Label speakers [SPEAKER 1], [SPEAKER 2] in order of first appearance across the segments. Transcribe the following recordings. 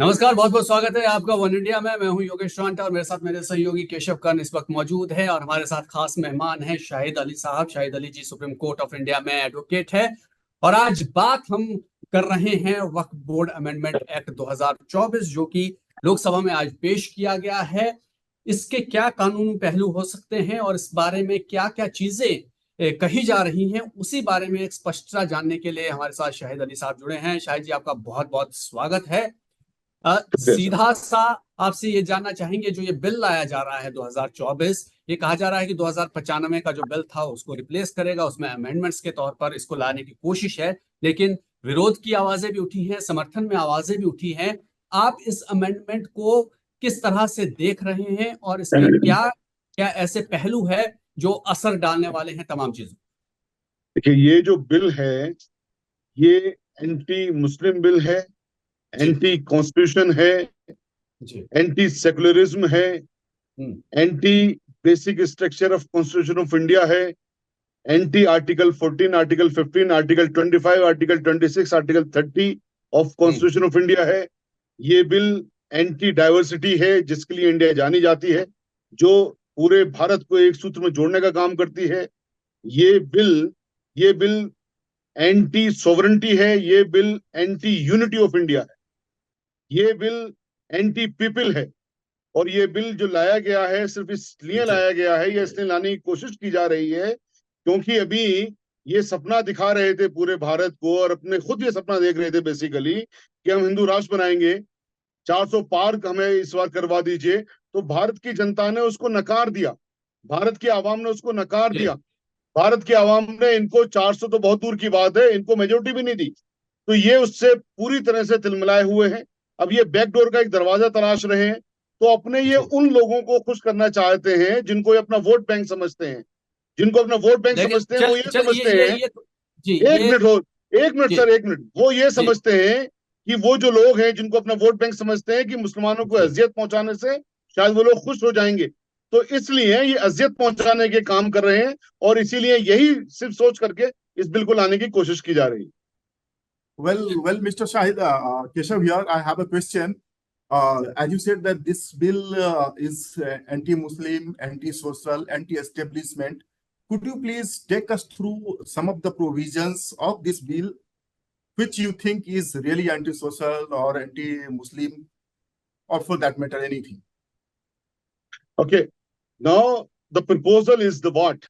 [SPEAKER 1] नमस्कार, बहुत बहुत स्वागत है आपका वन इंडिया में। मैं हूं योगेश रांटा और मेरे साथ मेरे सहयोगी केशव कर्ण इस वक्त मौजूद है। और हमारे साथ खास मेहमान हैं शाहिद अली साहब। शाहिद अली जी सुप्रीम कोर्ट ऑफ इंडिया में एडवोकेट है। और आज बात हम कर रहे हैं वक्फ बोर्ड अमेंडमेंट एक्ट 2024 जो कि लोकसभा में आज पेश किया गया है। इसके क्या कानूनी पहलू हो सकते हैं और इस बारे में क्या क्या चीजें कही जा रही हैं, उसी बारे में एक स्पष्टता जानने के लिए हमारे साथ शाहिद अली साहब जुड़े हैं। शाहिद जी, आपका बहुत बहुत स्वागत है।
[SPEAKER 2] सर।
[SPEAKER 1] सीधा सा आपसे ये जानना चाहेंगे, जो ये बिल लाया जा रहा है 2024, ये कहा जा रहा है कि 2095 का जो बिल था उसको रिप्लेस करेगा, उसमें अमेंडमेंट्स के तौर पर इसको लाने की कोशिश है। लेकिन विरोध की आवाजें भी उठी हैं, समर्थन में आवाजें भी उठी हैं। आप इस अमेंडमेंट को किस तरह से देख रहे हैं और इसके क्या क्या ऐसे पहलू है जो असर डालने वाले हैं तमाम चीजों?
[SPEAKER 2] देखिए, ये जो बिल है ये एंटी मुस्लिम बिल है,
[SPEAKER 1] जी
[SPEAKER 2] एंटी कॉन्स्टिट्यूशन है,
[SPEAKER 1] जी।
[SPEAKER 2] एंटी सेकुलरिज्म है, anti basic structure of constitution of India है, anti article 14, article 15, article 25, article 26, article 30 of constitution of India है। ये बिल एंटी डाइवर्सिटी है, जिसके लिए इंडिया जानी जाती है, जो पूरे भारत को एक सूत्र में जोड़ने का काम करती है। ये बिल एंटी सोवरेंटी है। ये bill anti unity of India है। ये बिल एंटी पीपल है। और ये बिल जो लाया गया है सिर्फ इसलिए
[SPEAKER 1] जी
[SPEAKER 2] लाया गया है या इसलिए लाने की कोशिश की जा रही है क्योंकि अभी ये सपना दिखा रहे थे पूरे भारत को, और अपने खुद ये सपना देख रहे थे बेसिकली कि हम हिंदू राष्ट्र बनाएंगे, 400 पार हमें इस बार करवा दीजिए। तो भारत की जनता ने उसको नकार दिया, भारत की आवाम ने उसको नकार
[SPEAKER 1] जी।
[SPEAKER 2] दिया। भारत की आवाम ने इनको 400 तो बहुत दूर की बात है, इनको मेजोरिटी भी नहीं दी। तो ये उससे पूरी तरह से तिलमिलाए हुए हैं। अब ये बैकडोर का एक दरवाजा तलाश रहे हैं। तो अपने ये
[SPEAKER 1] जी।
[SPEAKER 2] उन लोगों को खुश करना चाहते हैं जिनको ये अपना वोट बैंक समझते हैं, जिनको अपना वोट बैंक
[SPEAKER 1] लेकिन
[SPEAKER 2] समझते हैं,
[SPEAKER 1] चल
[SPEAKER 2] वो ये
[SPEAKER 1] चल
[SPEAKER 2] समझते हैं।
[SPEAKER 1] जी
[SPEAKER 2] एक
[SPEAKER 1] ये
[SPEAKER 2] मिनट हो, एक मिनट
[SPEAKER 1] जी
[SPEAKER 2] सर, एक मिनट। वो ये
[SPEAKER 1] जी
[SPEAKER 2] समझते हैं कि वो जो लोग हैं जिनको अपना वोट बैंक समझते हैं कि मुसलमानों को
[SPEAKER 1] जी।
[SPEAKER 2] अजियत पहुंचाने से शायद वो लोग खुश हो जाएंगे, तो इसलिए ये अजियत पहुंचाने के काम कर रहे हैं। और इसीलिए यही सिर्फ सोच करके इस बिल को लाने की कोशिश की जा रही है।
[SPEAKER 3] Well, Mr. Shahid, Keshav here. I have a question. As you said that this bill is anti-Muslim, anti-social, anti-establishment. Could you please take us through some of the provisions of this bill, which you think is really anti-social or anti-Muslim, or for that matter, anything?
[SPEAKER 2] Okay, now the proposal is the what?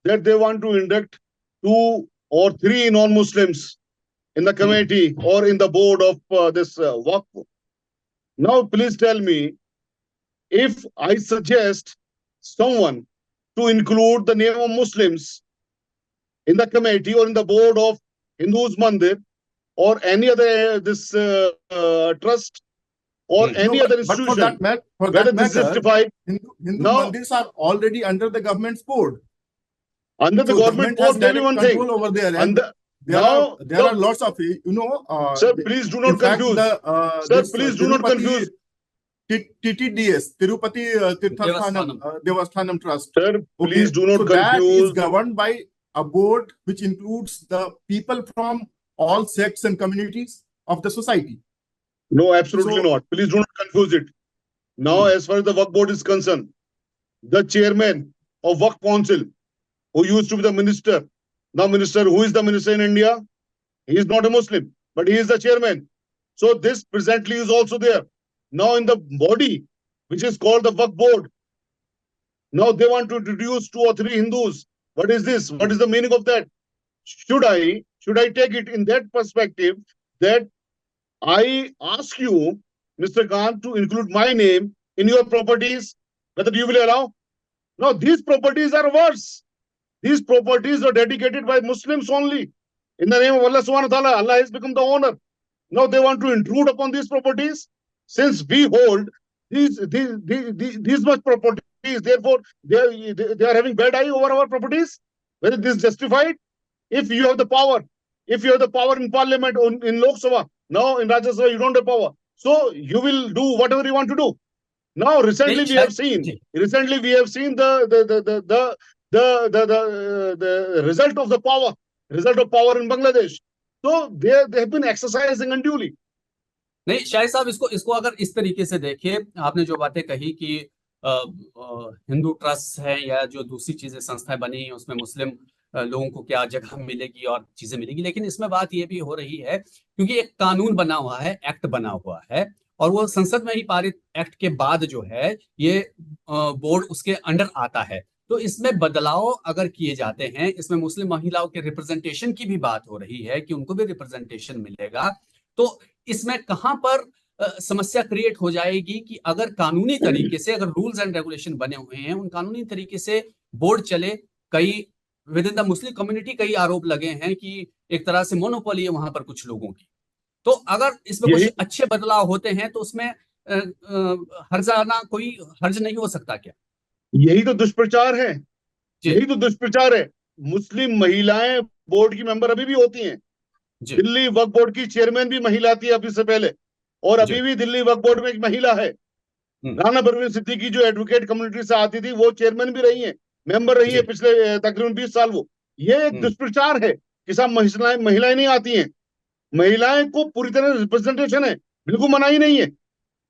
[SPEAKER 2] That they want to induct 2 or 3 non-Muslims in the committee or in the board of this Waqf. Now, please tell me, if I suggest someone to include the name of Muslims in the committee or in the board of Hindus Mandir or any other trust or any other
[SPEAKER 3] But for
[SPEAKER 2] institution,
[SPEAKER 3] that
[SPEAKER 2] whether this is
[SPEAKER 3] matter,
[SPEAKER 2] justified,
[SPEAKER 3] Hindu
[SPEAKER 2] now
[SPEAKER 3] mandirs are already under the government's board.
[SPEAKER 2] under the
[SPEAKER 3] So
[SPEAKER 2] government
[SPEAKER 3] government has
[SPEAKER 2] board, maybe
[SPEAKER 3] direct
[SPEAKER 2] one thing.
[SPEAKER 3] control over there, and
[SPEAKER 2] Under,
[SPEAKER 3] there
[SPEAKER 2] now,
[SPEAKER 3] are lots of
[SPEAKER 2] sir, please do
[SPEAKER 3] in
[SPEAKER 2] not
[SPEAKER 3] fact
[SPEAKER 2] confuse. Sir,
[SPEAKER 3] this
[SPEAKER 2] please do not
[SPEAKER 3] Tirupati
[SPEAKER 2] confuse.
[SPEAKER 3] TTDS Tirupati Tirthasthanam Devasthanam Trust.
[SPEAKER 2] Sir, please do not
[SPEAKER 3] so that is
[SPEAKER 2] confuse.
[SPEAKER 3] governed by a board which includes the people from all sects and communities of the society.
[SPEAKER 2] No, absolutely
[SPEAKER 3] So-
[SPEAKER 2] not. Please do not confuse it. Now, as far as the Waqf board is concerned, the chairman of Waqf Council, who used to be the minister, now minister, who is the minister in India? He is not a Muslim, but he is the chairman. So this presently is also there. Now in the body, which is called the Waqf board, now they want to introduce 2 or 3 Hindus. What is this? What is the meaning of that? Should I take it in that perspective that I ask you, Mr. Khan, to include my name in your properties, whether you will allow? Now, these properties are worse. These properties are dedicated by Muslims only. In the name of Allah subhanahu wa ta'ala, Allah has become the owner. Now they want to intrude upon these properties. Since we hold these much properties, therefore they are having bad eye over our properties. Whether this is justified? If you have the power, in parliament or in Lok Sabha, now in Rajya Sabha you don't have power, so you will do whatever you want to do. Now recently we have seen the result of power in Bangladesh. So they have been exercising unduly.
[SPEAKER 1] नहीं शाहिद साहब, इसको इसको अगर इस तरीके से देखिए, आपने जो बातें कही कि हिंदू ट्रस्ट है या जो दूसरी चीजें संस्थाएं बनी हैं उसमें मुस्लिम लोगों को क्या जगह मिलेगी और चीजें मिलेगी, लेकिन इसमें बात ये भी हो रही है क्योंकि एक कानून बना हुआ है, एक्ट बना हुआ है, और वो संसद में ही पारित एक्ट के बाद जो है ये बोर्ड उसके अंडर आता है। तो इसमें बदलाव अगर किए जाते हैं, इसमें मुस्लिम महिलाओं के रिप्रेजेंटेशन की भी बात हो रही है कि उनको भी रिप्रेजेंटेशन मिलेगा, तो इसमें कहां पर समस्या क्रिएट हो जाएगी कि अगर कानूनी तरीके से, अगर रूल्स एंड रेगुलेशन बने हुए हैं उन कानूनी तरीके से बोर्ड चले। कई with in the Muslim community कई आरोप लगे हैं कि एक तरह से मोनोपोली है वहां पर कुछ लोगों की। तो अगर इसमें
[SPEAKER 2] यही
[SPEAKER 1] कुछ अच्छे बदलाव होते हैं तो उसमें हर्जाना कोई हर्ज नहीं हो सकता क्या?
[SPEAKER 2] यही तो दुष्प्रचार है,
[SPEAKER 1] जी
[SPEAKER 2] यही तो दुष्प्रचार है। मुस्लिम महिलाएं बोर्ड की मेंबर अभी भी होती हैं।
[SPEAKER 1] जी
[SPEAKER 2] दिल्ली वक्फ बोर्ड की चेयरमैन भी महिला थी अभी से पहले, और
[SPEAKER 1] जी।
[SPEAKER 2] अभी भी दिल्ली वक्फ बोर्ड में एक महिला है।
[SPEAKER 1] हम्म,
[SPEAKER 2] राना परवीन सिद्दीकी जो एडवोकेट कम्युनिटी से आती थी, वो चेयरमैन भी रही है, मेंबर रही है
[SPEAKER 1] जी।
[SPEAKER 2] पिछले तकरीबन 20 साल। वो ये एक
[SPEAKER 1] हम्म,
[SPEAKER 2] दुष्प्रचार है कि सब महिलाएं महिलाएं नहीं आती हैं। महिलाएं को पूरी तरह रिप्रेजेंटेशन है, बिल्कुल मनाही नहीं है,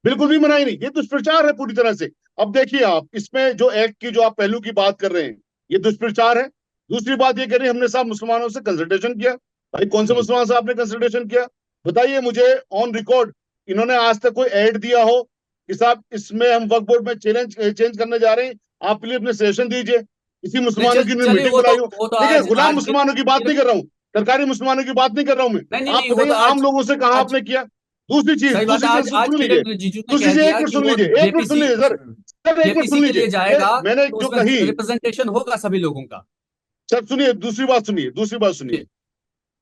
[SPEAKER 2] बिल्कुल भी मनाही नहीं। ये दुष्प्रचार है पूरी तरह से। अब देखिए आप इसमें जो एक्ट की जो आप पहलू की बात कर रहे हैं, ये दुष्प्रचार है। दूसरी बात ये कह रही है हमने साहब मुसलमानों से कंसल्टेशन किया। भाई कौन से
[SPEAKER 1] हम्म।
[SPEAKER 2] मुसलमान से आपने कंसल्टेशन किया? बताइए मुझे ऑन रिकॉर्ड इन्होंने आज तक कोई ऐड दिया हो कि साहब इसमें हम वक्फ बोर्ड में चेंज करने जा रहे हैं, आप प्लीज अपने सजेशन दीजिए। इसी
[SPEAKER 1] नहीं
[SPEAKER 2] मुसलमानों की
[SPEAKER 1] चलिए,
[SPEAKER 2] मीटिंग बुलाई हो।
[SPEAKER 1] वो तो
[SPEAKER 2] देखिए
[SPEAKER 1] आज
[SPEAKER 2] गुलाम
[SPEAKER 1] आज के
[SPEAKER 2] मुसलमानों की बात नहीं कर रहा हूँ, सरकारी मुसलमानों की बात नहीं कर रहा हूं मैं।
[SPEAKER 1] नहीं नहीं
[SPEAKER 2] आप
[SPEAKER 1] नहीं, वो
[SPEAKER 2] बताइए
[SPEAKER 1] तो
[SPEAKER 2] आम
[SPEAKER 1] आज
[SPEAKER 2] लोगों से कहा
[SPEAKER 1] आज
[SPEAKER 2] आपने किया। दूसरी चीज
[SPEAKER 1] सही बात है,
[SPEAKER 2] दूसरी चीज
[SPEAKER 1] आज
[SPEAKER 2] सुन लीजिए,
[SPEAKER 1] किरेन रिजिजू ने
[SPEAKER 2] दूसरी
[SPEAKER 1] कह
[SPEAKER 2] चीज एक
[SPEAKER 1] दिया
[SPEAKER 2] मिनट
[SPEAKER 1] कि
[SPEAKER 2] सुन
[SPEAKER 1] वो
[SPEAKER 2] लीजिए, एक मिनट सुन
[SPEAKER 1] जेपीसी
[SPEAKER 2] लीजिए सर, सर एक मिनट
[SPEAKER 1] जेपीसी
[SPEAKER 2] सुन
[SPEAKER 1] के लिए
[SPEAKER 2] लीजिए।
[SPEAKER 1] जाएगा
[SPEAKER 2] मैंने
[SPEAKER 1] तो
[SPEAKER 2] जो
[SPEAKER 1] उसमें
[SPEAKER 2] कही,
[SPEAKER 1] रिप्रेजेंटेशन होगा सभी लोगों का।
[SPEAKER 2] सर सुनिए दूसरी बात सुनिए, दूसरी बात सुनिए।
[SPEAKER 1] जी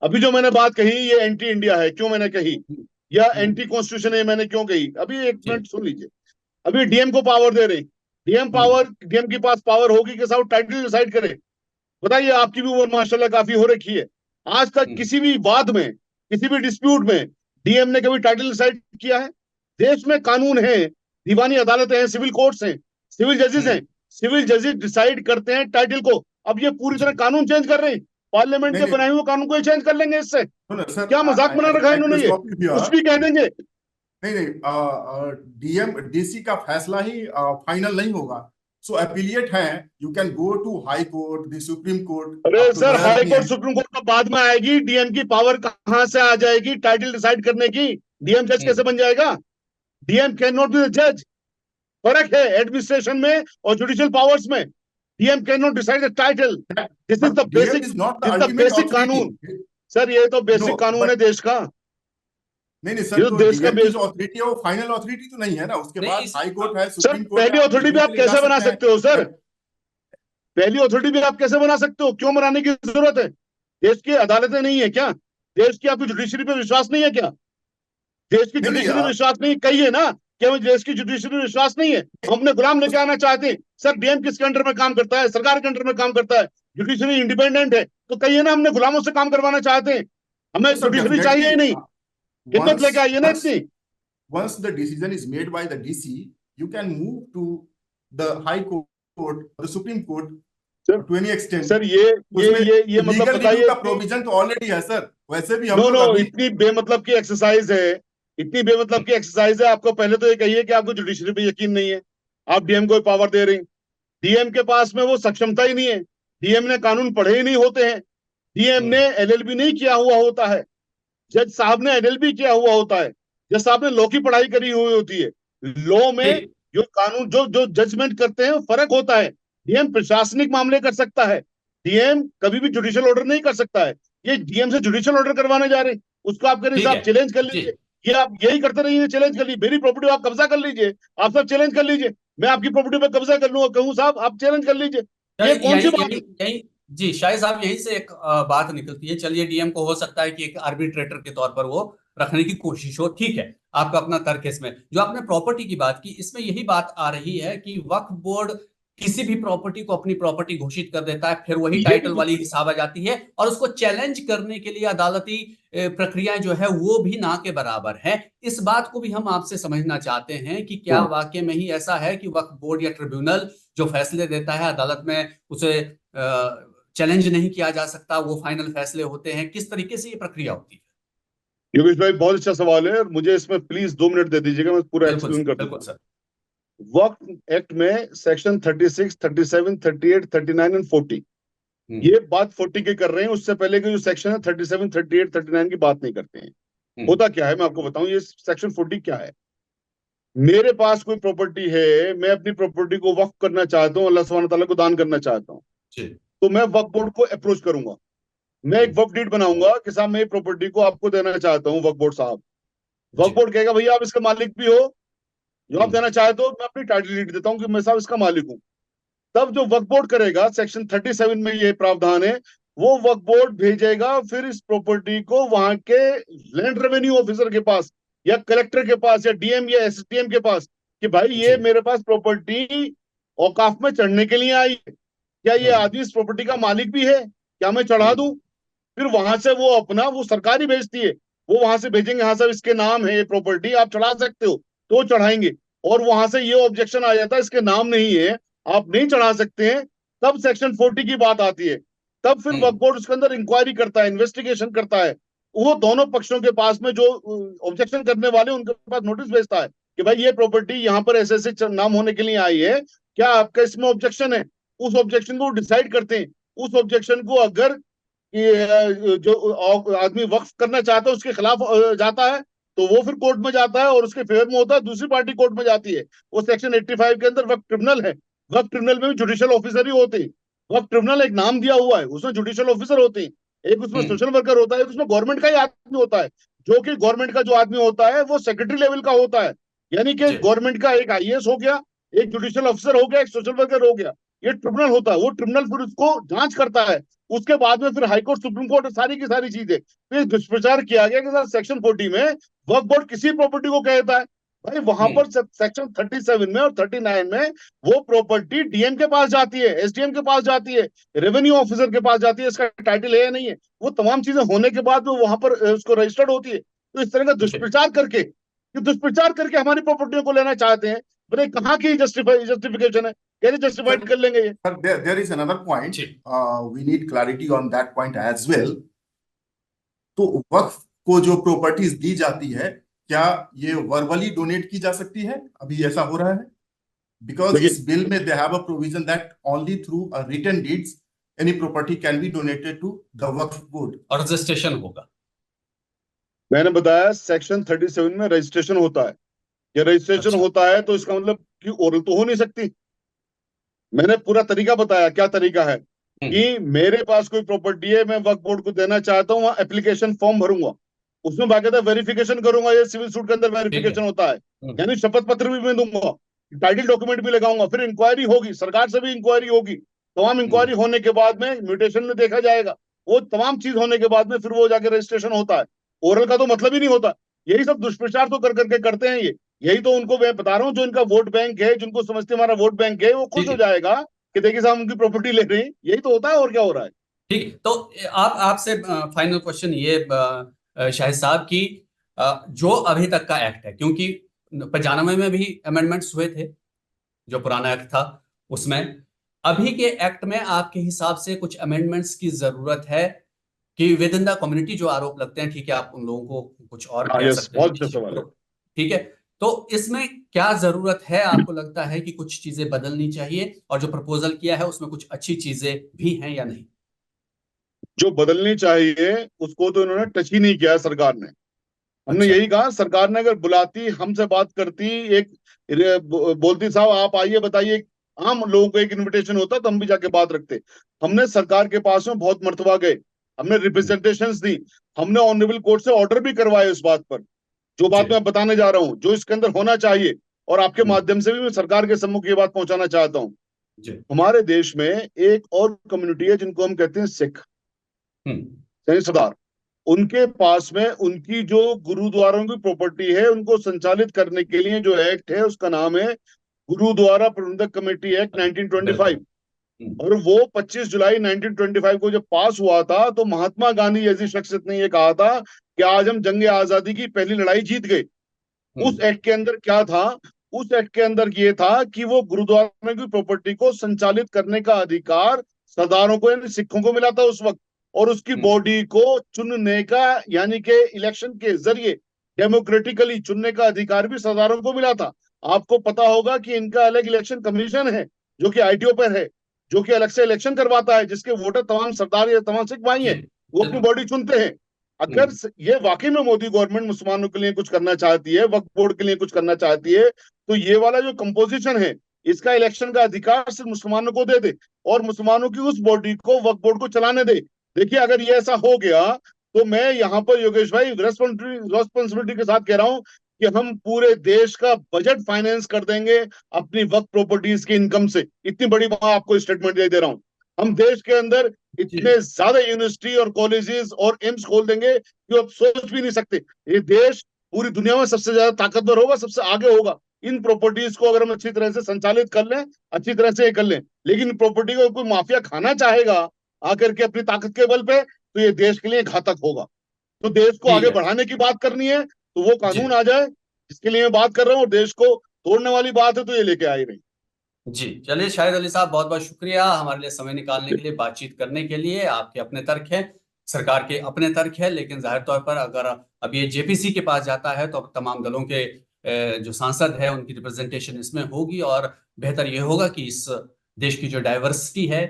[SPEAKER 2] अभी जो मैंने बात कही ये एंटी इंडिया है, क्यों मैंने कही,
[SPEAKER 1] हम्म,
[SPEAKER 2] या
[SPEAKER 1] हम्म,
[SPEAKER 2] एंटी कॉन्स्टिट्यूशन है मैंने क्यों कही, अभी एक
[SPEAKER 1] जी
[SPEAKER 2] मिनट सुन लीजिए। अभी डीएम को पावर दे रहे,
[SPEAKER 1] हम्म,
[SPEAKER 2] डीएम के पास पावर होगी कि साहब टाइटल डिसाइड करे। बताइए आपकी भी उम्र माशाल्लाह काफी हो रखी है, आज तक
[SPEAKER 1] हम्म,
[SPEAKER 2] किसी भी वाद में, किसी भी डिस्प्यूट में डीएम ने कभी टाइटल डिसाइड किया है? देश में कानून है, दीवानी अदालतें हैं, सिविल कोर्ट्स हैं, सिविल जजेस
[SPEAKER 1] हम्म,
[SPEAKER 2] हैं, सिविल जजेस डिसाइड करते हैं टाइटल को। अब ये पूरी तरह
[SPEAKER 1] जी
[SPEAKER 2] कानून चेंज कर रहे हैं, पार्लियामेंट
[SPEAKER 3] नहीं
[SPEAKER 2] के
[SPEAKER 3] नहीं,
[SPEAKER 2] बनाए हुए कानून को ही चेंज कर लेंगे इससे?
[SPEAKER 3] no, sir,
[SPEAKER 2] क्या मजाक बना रखा है
[SPEAKER 3] I
[SPEAKER 2] इन्होंने,
[SPEAKER 3] will
[SPEAKER 2] ये
[SPEAKER 3] stop you
[SPEAKER 2] कुछ
[SPEAKER 3] here.
[SPEAKER 2] भी कह देंगे।
[SPEAKER 3] नहीं नहीं, डीएम डीसी का फैसला ही फाइनल नहीं होगा। सो अपीलिएट है, you can go to high court, the supreme court,
[SPEAKER 2] अरे
[SPEAKER 3] up to
[SPEAKER 2] sir
[SPEAKER 3] lawyer
[SPEAKER 2] high
[SPEAKER 3] भी
[SPEAKER 2] कोर्ट
[SPEAKER 3] है।
[SPEAKER 2] सुप्रीम कोर्ट तो बाद में आएगी, डीएम की पावर कहां से आ जाएगी टाइटल डिसाइड करने की? डीएम जज
[SPEAKER 1] हम्म,
[SPEAKER 2] कैसे बन जाएगा? DM can not be the जज। फर्क है एडमिनिस्ट्रेशन में और जुडिशियल पावर्स में। DM can not decide the title. This is
[SPEAKER 3] but
[SPEAKER 2] the
[SPEAKER 3] DM
[SPEAKER 2] basic,
[SPEAKER 3] is not the
[SPEAKER 2] this is the
[SPEAKER 3] ultimate
[SPEAKER 2] basic
[SPEAKER 3] authority.
[SPEAKER 2] कानून। सर ये तो
[SPEAKER 3] नो
[SPEAKER 2] बेसिक कानून है
[SPEAKER 3] बट
[SPEAKER 2] देश का,
[SPEAKER 3] नहीं नहीं
[SPEAKER 2] ये
[SPEAKER 3] सर,
[SPEAKER 2] तो
[SPEAKER 3] तो
[SPEAKER 2] देश का
[SPEAKER 3] डीएम की जो अथॉरिटी है वो फाइनल अथॉरिटी तो नहीं है ना, उसके
[SPEAKER 1] नहीं
[SPEAKER 3] बाद
[SPEAKER 1] इस
[SPEAKER 3] हाई कोर्ट है,
[SPEAKER 2] सर
[SPEAKER 3] सुप्रीम कोर्ट है,
[SPEAKER 2] पहली
[SPEAKER 3] आप
[SPEAKER 2] अथॉरिटी भी
[SPEAKER 3] रिव्यू के
[SPEAKER 2] आप
[SPEAKER 3] लिए जा
[SPEAKER 2] कैसे बना
[SPEAKER 3] सकते हैं।
[SPEAKER 2] सकते हो सर?
[SPEAKER 3] बट
[SPEAKER 2] पहली अथॉरिटी भी आप कैसे बना सकते हो? क्यों बनाने की जरूरत है? देश की अदालतें नहीं है क्या? देश की आपकी जुडिशरी पे विश्वास नहीं है क्या? देश की
[SPEAKER 3] नहीं नहीं,
[SPEAKER 2] जुडिशरी पे विश्वास नहीं, कहिए ना कि हमें देश की जुडिशरी पे विश्वास नहीं है, हम अपने गुलाम लेके आना चाहते हैं। सर डीएम किसके अंडर में काम करता है? सरकार के अंडर में काम करता है। जुडिशरी इंडिपेंडेंट है, तो कहिए ना हमने गुलामों से काम करवाना चाहते हैं, हमें
[SPEAKER 3] तो सर
[SPEAKER 2] जुडिशरी चाहिए
[SPEAKER 3] डेफिनेटली
[SPEAKER 2] ही नहीं। हिम्मत
[SPEAKER 3] वंस
[SPEAKER 2] लेके आइए ना
[SPEAKER 3] वंस
[SPEAKER 2] इतनी।
[SPEAKER 3] once the decision is made by the DC, you can move to the High Court, the Supreme Court
[SPEAKER 2] sir
[SPEAKER 3] to any extent.
[SPEAKER 2] Sir ये
[SPEAKER 3] तो
[SPEAKER 2] ये
[SPEAKER 3] उसमें
[SPEAKER 2] ये ये मतलब
[SPEAKER 3] लीगल रिव्यू
[SPEAKER 2] बताइए
[SPEAKER 3] का
[SPEAKER 2] इतनी,
[SPEAKER 3] प्रोविजन तो ऑलरेडी है सर। वैसे भी हम
[SPEAKER 2] नो
[SPEAKER 3] लोग
[SPEAKER 2] नो,
[SPEAKER 3] अभी
[SPEAKER 2] इतनी बेमतलब की एक्सरसाइज है, इतनी बेमतलब की एक्सरसाइज है। आपको पहले तो ये कहिए कि आपको जुडिशरी पे यकीन नहीं है, आप डीएम को पावर दे रहे हैं। डीएम के पास में वो सक्षमता ही नहीं है, डीएम ने कानून पढ़े ही नहीं होते हैं, डीएम ने
[SPEAKER 1] हम्म,
[SPEAKER 2] एलएलबी नहीं किया हुआ होता है, जज साहब ने एलएलबी किया हुआ होता है, जज साहब ने लॉ की पढ़ाई करी हुई होती है। लॉ में
[SPEAKER 1] ठीक
[SPEAKER 2] जो कानून जो जो जजमेंट करते हैं फर्क होता है। डीएम प्रशासनिक मामले कर सकता है, डीएम कभी भी जुडिशियल ऑर्डर नहीं कर सकता है। ये डीएम से जुडिशियल ऑर्डर करवाने जा रहे हैं, उसको आप कह रहे हैं
[SPEAKER 1] ठीक
[SPEAKER 2] साहब
[SPEAKER 1] है
[SPEAKER 2] चैलेंज कर
[SPEAKER 1] जी।
[SPEAKER 2] लीजिए। ये आप यही करते रहिए, चैलेंज कर लीजिए, मेरी प्रॉपर्टी आप कब्जा कर लीजिए, आप सब चैलेंज कर लीजिए, मैं आपकी प्रॉपर्टी पर कब्जा कर लूंगा, कहूँ साहब आप चैलेंज कर लीजिए। ये
[SPEAKER 1] चलिए
[SPEAKER 2] कौन सी
[SPEAKER 1] यही
[SPEAKER 2] बात
[SPEAKER 1] यही
[SPEAKER 2] है?
[SPEAKER 1] यही जी शाहिद साहब, यहीं से एक बात निकलती है। चलिए डीएम को हो सकता है कि एक आर्बिट्रेटर के तौर पर वो रखने की कोशिश हो, ठीक है, आपका अपना तर्क है। इसमें जो आपने प्रॉपर्टी की बात की, इसमें यही बात आ रही है कि वक्फ बोर्ड किसी भी प्रॉपर्टी को अपनी प्रॉपर्टी घोषित कर देता है, फिर वही
[SPEAKER 2] ये
[SPEAKER 1] टाइटल
[SPEAKER 2] भी
[SPEAKER 1] वाली हिसाब आ जाती है, और उसको चैलेंज करने के लिए अदालती प्रक्रियाएं जो है वो भी ना के बराबर है। इस बात को भी हम आपसे समझना चाहते हैं कि क्या वाकई में ही ऐसा है कि वक्फ बोर्ड या ट्रिब्यूनल जो फैसले देता है अदालत में उसे चैलेंज नहीं किया जा सकता, वो फाइनल फैसले होते हैं? किस तरीके से ये प्रक्रिया होती है?
[SPEAKER 2] योगेश भाई बहुत अच्छा सवाल है और मुझे इसमें प्लीज 2 मिनट दे दीजिएगा, मैं पूरा
[SPEAKER 1] बिल्कुल
[SPEAKER 2] एक्सप्लेन कर
[SPEAKER 1] बिल्कुल
[SPEAKER 2] दूंगा।
[SPEAKER 1] सर।
[SPEAKER 2] वक्त एक्ट में सेक्शन 36, 37, 38, 39 एंड 40,
[SPEAKER 1] हम्म,
[SPEAKER 2] ये बात 40 की कर रहे हैं। उससे पहले के जो सेक्शन है 37, 38, 39 की बात नहीं करते हैं। होता क्या है मैं आपको बताऊं, ये सेक्शन 40 क्या है। मेरे पास कोई प्रॉपर्टी है, मैं अपनी प्रॉपर्टी को वक्फ करना चाहता हूँ, अल्लाह सुब्हान तआला को दान करना चाहता हूँ,
[SPEAKER 1] जी।
[SPEAKER 2] तो मैं वक्फ बोर्ड को अप्रोच करूंगा। मैं एक वक्फ डीड बनाऊंगा कि साहब मैं ये प्रॉपर्टी को आपको देना चाहता हूँ वक्फ बोर्ड साहब।
[SPEAKER 1] जी।
[SPEAKER 2] वक्फ बोर्ड कहेगा भैया आप इसके मालिक भी हो, जो आप
[SPEAKER 1] हम्म,
[SPEAKER 2] देना चाहते हो मैं अपनी टाइटल डीड देता हूँ कि मैं साहब इसका मालिक हूँ। तब जो वक्फ बोर्ड करेगा, सेक्शन 37 में ये प्रावधान है, वो वक्फ बोर्ड भेजेगा फिर इस प्रॉपर्टी को वहां के लैंड रेवेन्यू ऑफिसर के पास या कलेक्टर के पास या डीएम या एसडीएम के पास कि भाई
[SPEAKER 1] जी।
[SPEAKER 2] ये मेरे पास प्रॉपर्टी औकाफ में चढ़ने के लिए आई है, क्या ये
[SPEAKER 1] हम्म,
[SPEAKER 2] आदमी इस प्रॉपर्टी का मालिक भी है, क्या मैं चढ़ा दूं। फिर वहां से वो अपना वो सरकार ही भेजती है, वो वहां से भेजेंगे हाँ साहब इसके नाम है ये प्रॉपर्टी आप चढ़ा सकते हो, तो वो चढ़ाएंगे। और वहां से ये ऑब्जेक्शन आ जाता है इसके नाम नहीं है, आप नहीं चढ़ा सकते हैं। तब सेक्शन 40 की बात आती है। तब फिर वक्फ
[SPEAKER 1] हम्म,
[SPEAKER 2] बोर्ड उसके अंदर इंक्वायरी करता है, इन्वेस्टिगेशन करता है। वो दोनों पक्षों के पास में जो ऑब्जेक्शन करने वाले उनके पास नोटिस भेजता है कि भाई ये प्रॉपर्टी यहाँ पर ऐसे ऐसे नाम होने के लिए आई है, क्या आपका इसमें ऑब्जेक्शन है। उस ऑब्जेक्शन को डिसाइड करते हैं। उस ऑब्जेक्शन को अगर कि जो आदमी वक्फ करना चाहता है उसके खिलाफ जाता है, तो वो फिर कोर्ट में जाता है और उसके फेवर में होता है, दूसरी पार्टी कोर्ट में जाती है। वो सेक्शन 85 के अंदर वक्फ ट्रिब्यूनल है। वक्फ ट्रिब्यूनल में भी जुडिशियल ऑफिसर ही होते हैं। वक्फ ट्रिब्यूनल एक नाम दिया हुआ है, उसमें जुडिशियल ऑफिसर होते हैं, एक उसमें
[SPEAKER 1] हम्म,
[SPEAKER 2] सोशल वर्कर होता है, एक उसमें गवर्नमेंट का ही आदमी होता है। जो कि गवर्नमेंट का जो आदमी होता है वो सेक्रेटरी लेवल का होता है। यानी कि
[SPEAKER 1] जी।
[SPEAKER 2] गवर्नमेंट का एक आईएएस हो गया, एक जुडिशियल ऑफिसर हो गया, एक सोशल वर्कर हो गया। ये ट्रिब्यूनल होता है, वो ट्रिब्यूनल फिर उसको जांच करता है। उसके बाद में फिर हाईकोर्ट, सुप्रीम कोर्ट, सारी की सारी चीजें। फिर दुष्प्रचार किया गया कि सर सेक्शन 40 में वक्फ बोर्ड किसी प्रॉपर्टी को कहता है, भाई वहां
[SPEAKER 1] हम्म,
[SPEAKER 2] पर सेक्शन 37 में और 39 में वो प्रॉपर्टी डीएम के पास जाती है, एसडीएम के पास जाती है, रेवेन्यू ऑफिसर के पास जाती है, इसका टाइटल है या नहीं है। वो तमाम चीजें होने के बाद वो वहां पर उसको रजिस्टर्ड होती है। तो इस तरह का
[SPEAKER 1] जी।
[SPEAKER 2] दुष्प्रचार करके हमारी प्रॉपर्टियों को लेना चाहते हैं। बोले कहाँ की जस्टिफिकेशन है, कैसे जस्टिफाइड कर लेंगे ये।
[SPEAKER 3] But there is another point.
[SPEAKER 1] Ji.
[SPEAKER 3] We need clarity on that point as well. तो वक्फ को जो प्रॉपर्टीज दी जाती है, क्या ये वर्बली डोनेट की जा सकती है? अभी ऐसा हो रहा है? बिकॉज
[SPEAKER 2] देखिए
[SPEAKER 3] इस बिल में they have a provision that only through a written deeds any property can be donated to the Waqf board.
[SPEAKER 1] और रजिस्ट्रेशन होगा।
[SPEAKER 2] मैंने बताया सेक्शन 37 में रजिस्ट्रेशन होता है। ये रजिस्ट्रेशन
[SPEAKER 1] अच्छा।
[SPEAKER 2] होता है तो इसका मतलब कि ओरल तो हो नहीं सकती। मैंने पूरा तरीका बताया, क्या तरीका है
[SPEAKER 1] हम्म,
[SPEAKER 2] कि मेरे पास कोई प्रॉपर्टी है, मैं वक्फ बोर्ड को देना चाहता हूँ, वहां एप्लीकेशन फॉर्म भरूंगा, उसमें बाकायदा वेरिफिकेशन करूंगा, ये सिविल सूट के अंदर
[SPEAKER 1] ठीक है।
[SPEAKER 2] वेरिफिकेशन होता है।
[SPEAKER 1] हम्म,
[SPEAKER 2] यानी शपथ पत्र भी मैं दूंगा, टाइटल डॉक्यूमेंट भी लगाऊंगा, फिर इंक्वायरी होगी, सरकार से भी इंक्वायरी होगी। तमाम
[SPEAKER 1] हम्म,
[SPEAKER 2] इंक्वायरी होने के बाद में म्यूटेशन में देखा जाएगा। वो तमाम चीज होने के बाद में फिर वो जाके रजिस्ट्रेशन होता है। ओरल का तो मतलब ही नहीं होता। यही सब दुष्प्रचार तो कर करके करते हैं ये। यही तो उनको मैं बता रहा हूँ, जो इनका वोट बैंक है, जिनको समझते हमारा वोट बैंक है, वो खुश
[SPEAKER 1] ठीक
[SPEAKER 2] हो
[SPEAKER 1] है।
[SPEAKER 2] जाएगा कि देखिए साहब उनकी प्रॉपर्टी ले रहे हैं। यही तो होता है, और क्या हो रहा है।
[SPEAKER 1] ठीक है। तो आप आपसे फाइनल क्वेश्चन ये शाहिद साहब की, जो अभी तक का एक्ट है, क्योंकि 95 में भी अमेंडमेंट्स हुए थे, जो पुराना एक्ट था उसमें, अभी के एक्ट में आपके हिसाब से कुछ अमेंडमेंट्स की जरूरत है कि विद इन द कम्युनिटी जो आरोप लगते हैं, ठीक है, आप उन लोगों को कुछ और
[SPEAKER 2] हाँ
[SPEAKER 1] कह
[SPEAKER 2] यस,
[SPEAKER 1] सकते
[SPEAKER 2] बहुत
[SPEAKER 1] हैं
[SPEAKER 2] अच्छा
[SPEAKER 1] किसी
[SPEAKER 2] सवाल है।
[SPEAKER 1] ग्रुप, ठीक है। तो इसमें क्या जरूरत है, आपको लगता है कि कुछ चीजें बदलनी चाहिए, और जो प्रपोजल किया है उसमें कुछ अच्छी चीजें भी हैं या नहीं?
[SPEAKER 2] जो बदलनी चाहिए उसको तो इन्होंने टच ही नहीं किया है सरकार ने। हमने
[SPEAKER 1] अच्छा।
[SPEAKER 2] यही कहा, सरकार ने अगर बुलाती, हमसे बात करती, एक बोलती साहब आप आइए बताइए, आम लोगों को एक इनविटेशन होता तो हम भी जाके बात रखते। हमने सरकार के पास में बहुत मर्तबा गए, हमने रिप्रेजेंटेशंस दी, हमने ऑनरेबल कोर्ट से ऑर्डर भी करवाए उस बात पर, जो
[SPEAKER 1] जी।
[SPEAKER 2] बात मैं बताने जा रहा हूँ, जो इसके अंदर होना चाहिए। और आपके
[SPEAKER 1] हम्म,
[SPEAKER 2] माध्यम से भी मैं सरकार के सम्मुख ये बात पहुंचाना चाहता हूँ।
[SPEAKER 1] जी।
[SPEAKER 2] हमारे देश में एक और कम्युनिटी है जिनको हम कहते हैं सिख,
[SPEAKER 1] हम्म,
[SPEAKER 2] यानी सरदार। उनके पास में उनकी जो गुरुद्वारों की प्रॉपर्टी है उनको संचालित करने के लिए जो एक्ट है उसका नाम है गुरुद्वारा प्रबंधक कमेटी एक्ट
[SPEAKER 1] बिल्कुल।
[SPEAKER 2] 1925।
[SPEAKER 1] हम्म,
[SPEAKER 2] और वो 25 जुलाई 1925 को जब पास हुआ था तो महात्मा गांधी जैसी शख्सियत ने ये कहा था कि आज हम जंग आजादी की पहली लड़ाई जीत गए। उस
[SPEAKER 1] हम्म,
[SPEAKER 2] एक्ट के अंदर क्या था, उस एक्ट के अंदर ये था कि वो गुरुद्वारा की प्रॉपर्टी को संचालित करने का अधिकार सरदारों को यानी सिखों को मिला था उस वक्त। और उसकी बॉडी को चुनने का, यानी कि इलेक्शन के जरिए डेमोक्रेटिकली चुनने का अधिकार भी सरदारों को मिला था। आपको पता होगा कि इनका अलग इलेक्शन कमीशन है जो कि आईटीओ पर है, जो कि अलग से इलेक्शन करवाता है, जिसके वोटर तमाम सरदार या तमाम सिख भाई हैं, वो अपनी बॉडी चुनते हैं। अगर ये वाकई में मोदी गवर्नमेंट मुसलमानों के लिए कुछ करना चाहती है, वक्फ बोर्ड के लिए कुछ करना चाहती है, तो ये वाला जो कंपोजिशन है, इसका इलेक्शन का अधिकार सिर्फ मुसलमानों को दे दे और मुसलमानों की उस बॉडी को, वक्फ बोर्ड को चलाने दे। देखिए, अगर ये ऐसा हो गया तो मैं यहाँ पर योगेश भाई रेस्पॉन्सिबिलिटी के साथ कह रहा हूं कि हम पूरे देश का बजट फाइनेंस कर देंगे अपनी वक्फ प्रॉपर्टीज की इनकम से। इतनी बड़ी बात आपको स्टेटमेंट दे रहा हूं। हम देश के अंदर इतने ज्यादा यूनिवर्सिटी और कॉलेजेस और एम्स खोल देंगे कि आप सोच भी नहीं सकते। ये देश पूरी दुनिया में सबसे ज्यादा ताकतवर होगा, सबसे आगे होगा। इन प्रॉपर्टीज को अगर हम अच्छी तरह से संचालित कर लें, अच्छी तरह से कर लें, लेकिन प्रॉपर्टी को कोई माफिया खाना चाहेगा आकर के अपनी ताकत के बल पे, तो ये देश के लिए घातक होगा। तो देश को आगे बढ़ाने की बात करनी है तो वो कानून आ जाए जिसके लिए मैं बात कर रहा हूँ, और देश को तोड़ने वाली बात है तो ये लेके आई नहीं।
[SPEAKER 1] जी चलिए, शाहिद अली साहब बहुत बहुत शुक्रिया हमारे लिए समय निकालने के लिए, बातचीत करने के लिए। आपके अपने तर्क है, सरकार के अपने तर्क है, लेकिन जाहिर तौर पर अगर अब ये जेपीसी के पास जाता है तो अब तमाम दलों के जो सांसद है उनकी रिप्रेजेंटेशन इसमें होगी, और बेहतर ये होगा कि इस देश की जो डाइवर्सिटी है,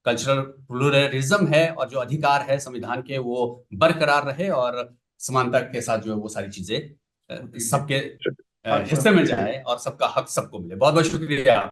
[SPEAKER 1] कल्चरल प्लुरलिज्म है और जो अधिकार है संविधान के, वो बरकरार रहे और समानता के साथ जो है वो सारी चीजें सबके हिस्से में जाए और सबका हक सबको मिले। बहुत बहुत शुक्रिया।